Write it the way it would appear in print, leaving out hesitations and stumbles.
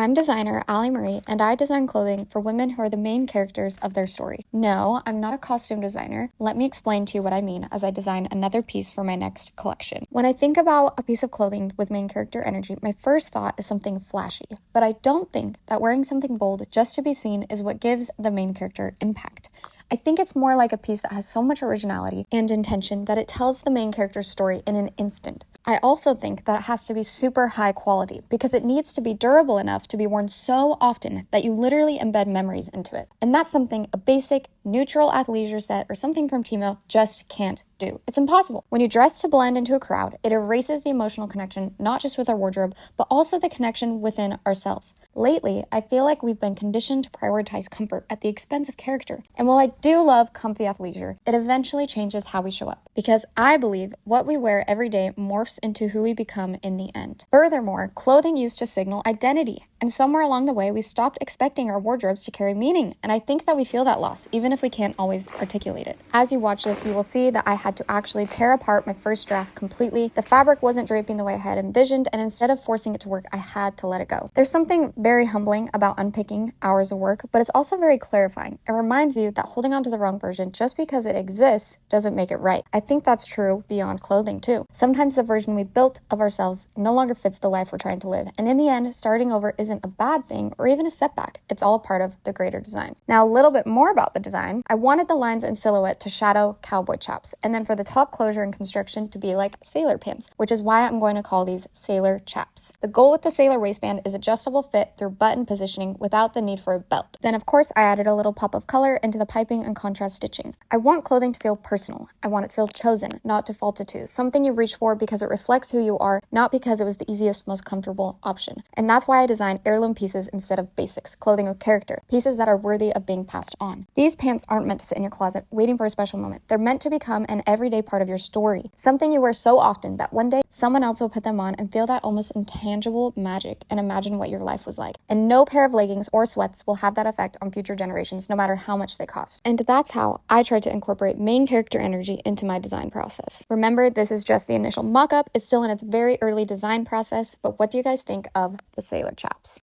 I'm designer Allie Marie, and I design clothing for women who are the main characters of their story. No, I'm not a costume designer. Let me explain to you what I mean as I design another piece for my next collection. When I think about a piece of clothing with main character energy, my first thought is something flashy, but I don't think that wearing something bold just to be seen is what gives the main character impact. I think it's more like a piece that has so much originality and intention that it tells the main character's story in an instant. I also think that it has to be super high quality because it needs to be durable enough to be worn so often that you literally embed memories into it. And that's something a basic, neutral athleisure set or something from Timo just can't do. It's impossible. When you dress to blend into a crowd, it erases the emotional connection, not just with our wardrobe, but also the connection within ourselves. Lately, I feel like we've been conditioned to prioritize comfort at the expense of character. And while I do love comfy athleisure, it eventually changes how we show up. Because I believe what we wear every day morphs into who we become in the end. Furthermore, clothing used to signal identity. And somewhere along the way, we stopped expecting our wardrobes to carry meaning. And I think that we feel that loss, even if we can't always articulate it. As you watch this, you will see that I had to actually tear apart my first draft completely. The fabric wasn't draping the way I had envisioned, and instead of forcing it to work, I had to let it go. There's something very humbling about unpicking hours of work, but it's also very clarifying. It reminds you that holding on to the wrong version just because it exists doesn't make it right. I think that's true beyond clothing too. Sometimes the version we built of ourselves no longer fits the life we're trying to live, and in the end, starting over isn't a bad thing or even a setback. It's all a part of the greater design. Now, a little bit more about the design. I wanted the lines and silhouette to shadow cowboy chaps, and then for the top closure and construction to be like sailor pants, which is why I'm going to call these sailor chaps. The goal with the sailor waistband is adjustable fit through button positioning without the need for a belt. Then of course I added a little pop of color into the piping and contrast stitching. I want clothing to feel personal. I want it to feel chosen, not defaulted to. Something you reach for because it reflects who you are, not because it was the easiest, most comfortable option. And that's why I designed heirloom pieces instead of basics, clothing with character, pieces that are worthy of being passed on. These pants aren't meant to sit in your closet waiting for a special moment. They're meant to become an everyday part of your story, something you wear so often that one day someone else will put them on and feel that almost intangible magic and imagine what your life was like. And no pair of leggings or sweats will have that effect on future generations, no matter how much they cost. And that's how I try to incorporate main character energy into my design process. Remember, this is just the initial mock-up. It's still in its very early design process, but what do you guys think of the sailor chaps?